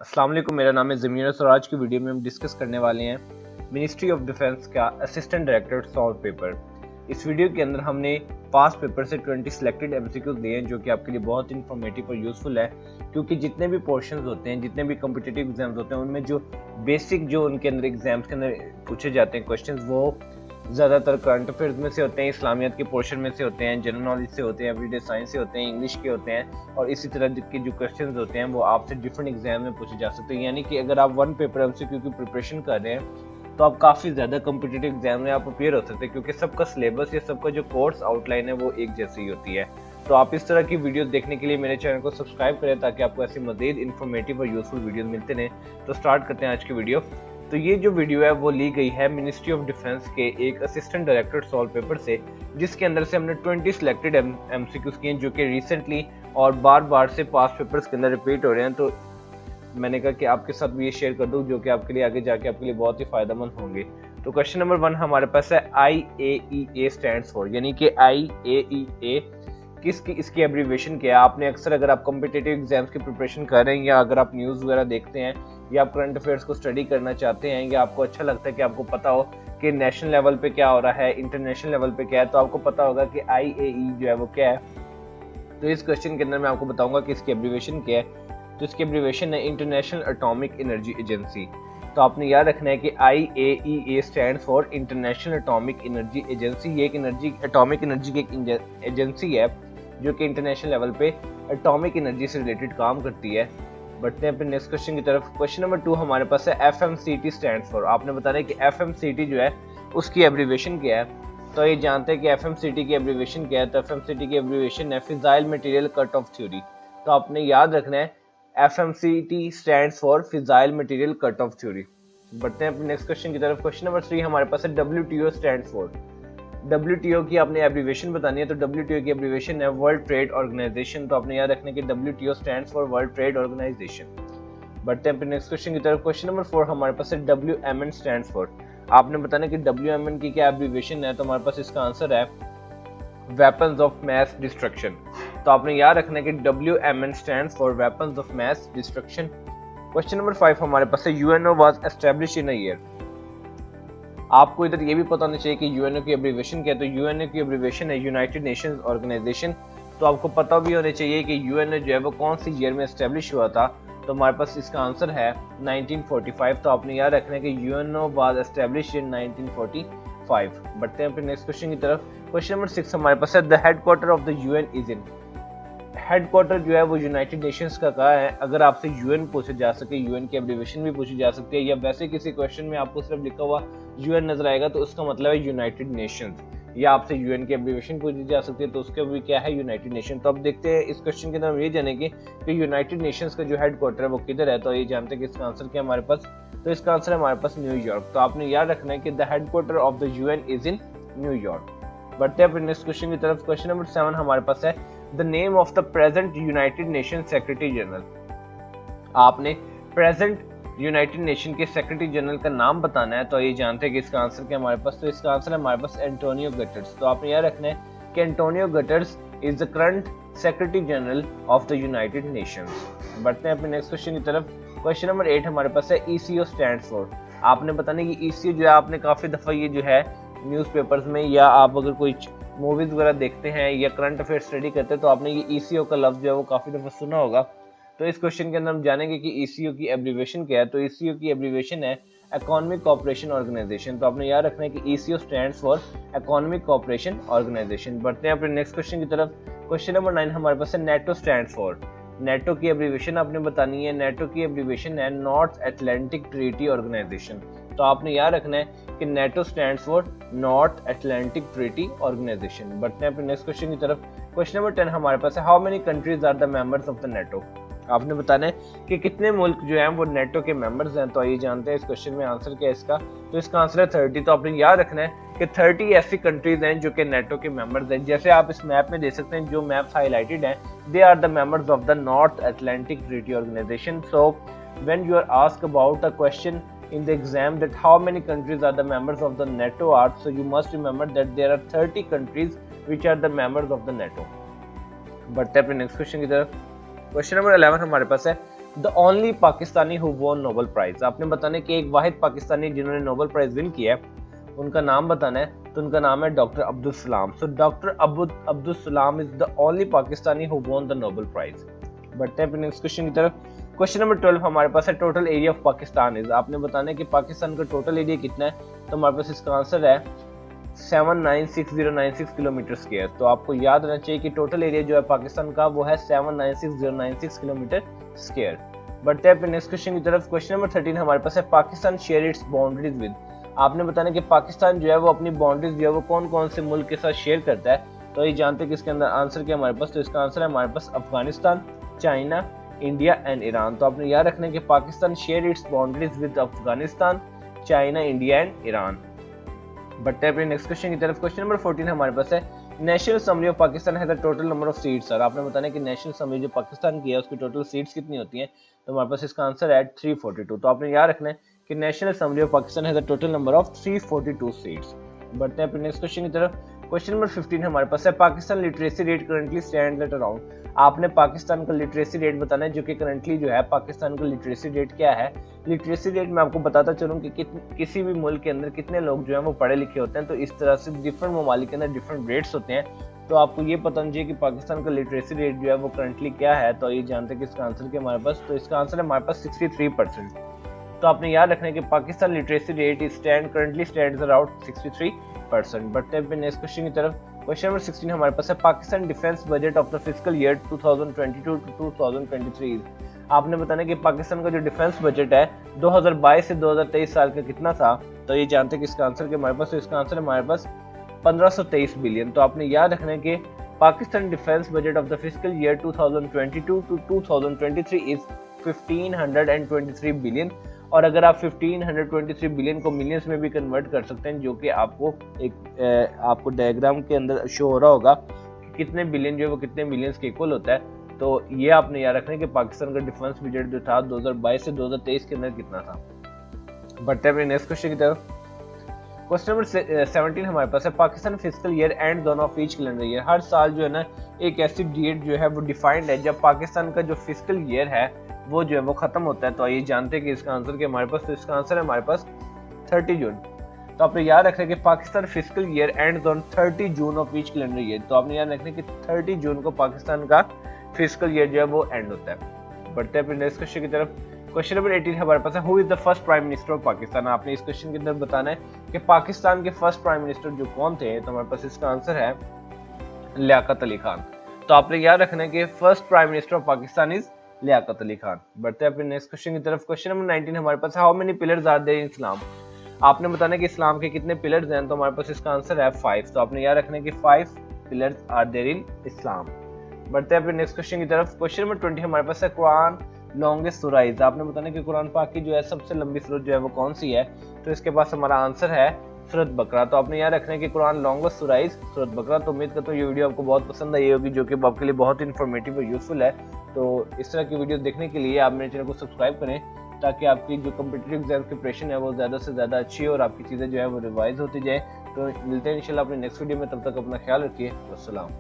अस्सलाम वालेकुम, मेरा नाम है ज़मीर और आज की वीडियो में हम डिस्कस करने वाले हैं मिनिस्ट्री ऑफ डिफेंस का असिस्टेंट डायरेक्टर सॉल्व पेपर। इस वीडियो के अंदर हमने पास्ट पेपर से 20 सिलेक्टेड एमसीक्यूज दिए हैं जो कि आपके लिए बहुत इंफॉर्मेटिव और यूजफुल है, क्योंकि जितने भी पोर्शंस होते हैं, जितने भी कॉम्पिटिटिव एग्जाम्स होते हैं, उनमें जो बेसिक जो उनके अंदर एग्जाम्स के अंदर पूछे जाते हैं क्वेश्चन, वो ज़्यादातर करंट अफेयर्स में से होते हैं, इस्लामियत के पोर्शन में से होते हैं, जनरल नॉलेज से होते हैं, एवरीडे साइंस से होते हैं, इंग्लिश के होते हैं, और इसी तरह के जो क्वेश्चंस होते हैं वो आपसे डिफरेंट एग्जाम में पूछे जा सकते हैं। यानी कि अगर आप वन पेपर एमसीक्यू की प्रिपरेशन कर रहे हैं तो आप काफ़ी ज़्यादा कॉम्पिटिटिव एग्जाम में आप अपेयर हो सकते हैं, क्योंकि सबका सिलेबस या सबका जो कोर्स आउटलाइन है वो एक जैसी ही होती है। तो आप इस तरह की वीडियो देखने के लिए मेरे चैनल को सब्सक्राइब करें ताकि आपको ऐसी मज़ीद इन्फॉर्मेटिव और यूजफुल वीडियो मिलते रहें। तो स्टार्ट करते हैं आज की वीडियो। तो ये जो वीडियो है वो ली गई है मिनिस्ट्री ऑफ डिफेंस के एक असिस्टेंट डायरेक्टर सॉल्व पेपर से, जिसके अंदर से हमने 20 सिलेक्टेड एमसीक्यूज किए जो कि रिसेंटली और बार बार से पास्ट पेपर्स के अंदर रिपीट हो रहे हैं। तो मैंने कहा कि आपके साथ भी ये शेयर कर दूं जो कि आपके लिए आगे जाके आपके लिए बहुत ही फायदेमंद होंगे। तो क्वेश्चन नंबर 1 हमारे पास है IAEA स्टैंड्स फॉर, यानी कि IAEA इसकी एब्रीविएशन क्या है। आपने अक्सर अगर आप कॉम्पिटिटिव एग्जाम्स की प्रिपरेशन कर रहे हैं या अगर आप न्यूज़ वगैरह देखते हैं या आप करंट अफेयर्स को स्टडी करना चाहते हैं या आपको अच्छा लगता है कि आपको पता हो कि नेशनल लेवल पे क्या हो रहा है, इंटरनेशनल लेवल पे क्या है, तो आपको पता होगा कि IAE जो है वो क्या है। तो इस क्वेश्चन के अंदर मैं आपको बताऊंगा कि इसकी एब्रीविएशन क्या है। तो इसकी एब्रीविएशन है इंटरनेशनल एटॉमिक एनर्जी एजेंसी। तो आपने याद रखना है कि IAEA stands for international atomic energy agency. ये एक एटॉमिक एनर्जी की एक एजेंसी है जो कि इंटरनेशनल लेवल पे एटॉमिक एनर्जी से रिलेटेड काम करती है। बढ़ते हैं अपने नेक्स्ट क्वेश्चन की तरफ। क्वेश्चन नंबर 2 हमारे पास है FMCT स्टैंड्स फॉर। आपने बताना है कि FMCT जो है उसकी एब्रीविएशन क्या है। तो ये जानते हैं कि FMCT की एब्रीविएशन क्या है। तो FMCT की एब्रीविएशन है fissile material cut off theory. तो आपने याद रखना है FMCT stands for fissile material cut off theory. बढ़ते हैं अपने नेक्स्ट क्वेश्चन की तरफ। क्वेश्चन नंबर 3 हमारे पास है WTO स्टैंड्स फॉर। WTO की आपने एब्रीविएशन बतानी है। तो WTO की एब्रीविएशन है वर्ल्ड ट्रेड ऑर्गेनाइजेशन। तो आपने याद रखना है कि WTO stands for World Trade Organisation. बढ़ते हैं अपने नेक्स्ट क्वेश्चन की तरफ। क्वेश्चन नंबर 4 हमारे पास है WMN स्टैंड्स फॉर। आपने बताना है कि WMN की क्या एब्रीविएशन है। तो हमारे पास इसका आंसर है वेपन्स ऑफ मैस डिस्ट्रक्शन। तो आपने याद रखना है कि WMN stands for weapons of mass destruction. Question number 5 हमारे पास है UNO was established in a year. आपको इधर ये भी पता होना चाहिए कि UNO की एब्रीविएशन क्या है। तो UNO की एब्रीविएशन है यूनाइटेड नेशंस ऑर्गेनाइजेशन। तो आपको पता भी होना चाहिए कि UNO जो है वो कौन सी ईयर में एस्टैब्लिश हुआ था। तो हमारे पास इसका आंसर है 1945। तो आपने याद रखना है कि UNO वाज एस्टैब्लिश्ड इन 1945। बढ़ते हैं अपने नेक्स्ट क्वेश्चन की तरफ। क्वेश्चन नंबर 6 हमारे पास है the headquarter of the UN is in. Headquarter जो है वो यूनाइटेड नेशंस का कहा है। अगर आपसे UN पूछे जा सके, UN की एब्रीविएशन भी पूछी जा सकती है, या वैसे किसी क्वेश्चन में आपको सिर्फ लिखा हुआ UN नजर आएगा तो उसका मतलब है यूनाइटेड नेशंस, या आपसे UN की एब्रीविएशन पूछी जा सकती है तो उसका भी क्या है, यूनाइटेड नेशन। तो अब देखते हैं इस क्वेश्चन के अंदर हम ये जानेंगे कि यूनाइटेड नेशंस का जो हेडक्वार्टर है वो किधर है। तो ये जानते हैं कि इसका आंसर क्या है हमारे पास। तो इसका आंसर है हमारे पास न्यूयॉर्क। तो आपने याद रखना है कि the headquarter of the UN is in New York. बढ़ते हैं अपने नेक्स्ट क्वेश्चन की तरफ। क्वेश्चन नंबर 7 हमारे पास है the name of the present United nation secretary general. आपने प्रेजेंट यूनाइटेड नेशन के सेक्रेटरी जनरल का नाम बताना है। तो ये जानते हैं कि इसका आंसर क्या हमारे पास। तो इसका आंसर है हमारे पास एंटोनियो गटर्स। तो आपने याद रखना है कि Antonio gutters is the current secretary general of the United Nations. बढ़ते हैं अपने नेक्स्ट क्वेश्चन की तरफ। क्वेश्चन नंबर 8 हमारे पास है ECO स्टैंड्स फॉर। आपने बताना है कि ECO जो है आपने काफी दफा ये जो है न्यूज़पेपर्स में या आप अगर कोई मूवीज वगैरह देखते हैं या करंट अफेयर स्टडी करते हैं तो आपने ये ECO का लफ्ज जो है वो काफी दफा सुना होगा। तो इस क्वेश्चन के अंदर हम जानेंगे कि ECO की एब्रीविएशन क्या है। तो ECO की एब्रीविएशन है इकोनॉमिक कोऑपरेशन ऑर्गेनाइजेशन। तो आपने याद रखना है कि ECO stands for Economic Cooperation Organisation. बढ़ते हैं अपने नेक्स्ट क्वेश्चन की तरफ। क्वेश्चन नंबर 9 हमारे पास है NATO स्टैंड्स फॉर। NATO की एब्रीविएशन आपने बतानी है। NATO की एब्रीविएशन है नॉर्थ अटलांटिक ट्रीटी ऑर्गेनाइजेशन। तो आपने याद रखना है कि NATO stands for North Atlantic Treaty Organisation. बढ़ते हैं अपने नेक्स्ट क्वेश्चन की तरफ। क्वेश्चन नंबर 10 हमारे पास है how many countries are the members of the NATO। आपने बताना है कि कितने मुल्क जो हैं वो NATO के मेंबर्स हैं। तो आइए जानते हैं इस क्वेश्चन में आंसर क्या है इसका। तो इसका आंसर है 30। तो आपने याद रखना है कि 30 ऐसी कंट्रीज हैं जो कि NATO के मेंबर्स हैं। जैसे आप इस मैप में देख सकते हैं, जो मैप्स हाईलाइटेड हैं, they are the members of the North Atlantic Treaty Organisation. So when you are asked about a question in the exam that how many countries are the members of the NATO are, so you must remember that there are 30 countries which are the members of the NATO. बढ़ते हैं अपने next question की तरफ। Question number 11 हमारे पास है the only Pakistani who won Nobel prize, आपने बताना है कि एक वाहिद पाकिस्तानी जिन्होंने नोबेल प्राइज विन किया है, उनका नाम बताना है। तो उनका नाम है डॉक्टर अब्दुल सलाम। सो doctor Abdul Salam is the only Pakistani who won the Nobel prize. बढ़ते हैं नेक्स्ट क्वेश्चन की तरफ। क्वेश्चन नंबर 12 हमारे पास है total area of Pakistan is, आपने बताना है कि पाकिस्तान का टोटल एरिया कितना है। तो हमारे पास इसका आंसर है 796096 किलोमीटर स्क्वायर। तो आपको याद रहना चाहिए कि टोटल एरिया जो है पाकिस्तान का वो है 796096 किलोमीटर स्क्वायर। बढ़ते हैं नेक्स्ट क्वेश्चन की तरफ। क्वेश्चन नंबर 13 हमारे पास है Pakistan share its boundaries with, आपने बताना कि पाकिस्तान जो है वो अपनी बाउंड्रीज जो है वो कौन कौन से मुल्क के साथ शेयर करता है। तो ये जानते हैं कि इसके अंदर आंसर क्या हमारे पास। तो इसका आंसर है हमारे पास Afghanistan, China, India and Iran. तो आपने याद रखना है कि Pakistan share its boundaries with Afghanistan, China, India and Iran. बढ़ते हैं अपने नेक्स्ट क्वेश्चन की तरफ। क्वेश्चन नंबर 14 हमारे पास है national assembly of Pakistan has the total number of seats, और आपने बताना है कि नेशनल असेंबली जो पाकिस्तान की है उसकी टोटल सीट्स कितनी होती हैं। तो हमारे पास इसका आंसर है 342। तो आपने याद रखना है कि national assembly of Pakistan has the total number of 342 seats. बढ़ते हैं अपने नेक्स्ट क्वेश्चन की तरफ। क्वेश्चन नंबर 15 हमारे पास है Pakistan literacy rate currently stands at around, आपने पाकिस्तान का लिटरेसी रेट बताना है जो कि करंटली जो है पाकिस्तान का लिटरेसी रेट क्या है। लिटरेसी रेट मैं आपको बताता चलूँ कि किसी भी मुल्क के अंदर कितने लोग जो है वो पढ़े लिखे होते हैं। तो इस तरह से डिफरेंट ममालिक के अंदर डिफरेंट रेट्स होते हैं। तो आपको ये पता होना चाहिए कि पाकिस्तान का लिटरेसी रेट जो है वो करंटली क्या है। तो ये जानते हैं कि इसका आंसर क्या हमारे पास। तो इसका आंसर है हमारे पास 63%। तो आपने याद रखना है कि Pakistan literacy rate currently stands around 63%। बढ़ते हैं नेक्स्ट क्वेश्चन की तरफ। क्वेश्चन नंबर 16 हमारे पास है Pakistan defence budget of the fiscal year 2022 to 2023, आपने बताना कि पाकिस्तान का जो डिफेंस बजट है 2022 से 2023 साल का कितना था। तो ये जानते हैं कि इसका आंसर क्या हमारे पास। तो इसका आंसर है हमारे पास 1523 बिलियन। तो आपने याद रखना है कि Pakistan defence budget of the fiscal year 2022 to 2023 is 1523 billion. और अगर आप 1523 बिलियन को मिलियंस में भी कन्वर्ट कर सकते हैं, जो कि आपको डायग्राम के अंदर शो हो रहा होगा कि कितने बिलियन जो है वो कितने मिलियंस के इक्वल होता है। तो ये आपने याद रखना है कि पाकिस्तान का डिफेंस बजट जो था 2022 से 2023 के अंदर कितना था। बढ़ते हैं नेक्स्ट क्वेश्चन की तरफ। क्वेश्चन नंबर 17 हमारे पास है Pakistan fiscal year end zone of each calendar year, हर साल जो है ना एक ऐसी डेट जो है वो डिफाइंड है जब पाकिस्तान का जो फिस्कल ईयर है वो जो है वो खत्म होता है। तो ये जानते हैं कि इसका आंसर क्या हमारे पास। तो इसका आंसर है हमारे पास 30 जून। तो आपने याद रखना है कि Pakistan fiscal year and on 30 June of each calendar year. तो आपने याद रखना है कि 30 जून को पाकिस्तान का फिस्कल ईयर जो है वो एंड होता है। बढ़ते हैं नेक्स्ट क्वेश्चन की तरफ। क्वेश्चन नंबर 18 हमारे पास है who is the first prime minister of Pakistan, आपने इस क्वेश्चन के अंदर बताना है कि पाकिस्तान के फर्स्ट प्राइम मिनिस्टर जो कौन थे। तो हमारे पास इसका आंसर है लियाकत अली खान। तो आपने याद रखना है कि first prime minister of Pakistan is Liaquat Ali Khan. बढ़ते हैं अपने नेक्स्ट क्वेश्चन की तरफ। क्वेश्चन नंबर 19 हमारे पास how many pillars are there in Islam, आपने बताना है कि इस्लाम के कितने पिलर्स हैं। तो हमारे पास इसका आंसर है 5। तो आपने याद रखना है कि 5 पिलर्स आर देयर इन इस्लाम। बढ़ते हैं अपने नेक्स्ट क्वेश्चन की तरफ। क्वेश्चन नंबर 20 हमारे पास है कुरान लॉन्गेस्ट सूरा इज, आपने बताना है कि कुरान पाक की जो है सबसे लंबी सूरत जो है वो कौन सी है। तो इसके पास हमारा आंसर है सूरत बकरा। तो आपने याद रखना है कि कुरान लॉन्गेस्ट सूरा इज सूरत बकरा। तो उम्मीद करता हूँ ये वीडियो आपको बहुत पसंद आई होगी, जो कि आपके लिए बहुत इन्फॉर्मेटिव और यूजफुल है। तो इस तरह की वीडियो देखने के लिए आप मेरे चैनल को सब्सक्राइब करें, ताकि आपकी जो कॉम्पिटिटिव एग्जाम की प्रिपरेशन है वो ज़्यादा से ज़्यादा अच्छी हो और आपकी चीज़ें जो है वो रिवाइज होती जाए। तो मिलते हैं इंशाल्लाह अपने नेक्स्ट वीडियो में, तब तक अपना ख्याल रखिए। अस्सलाम।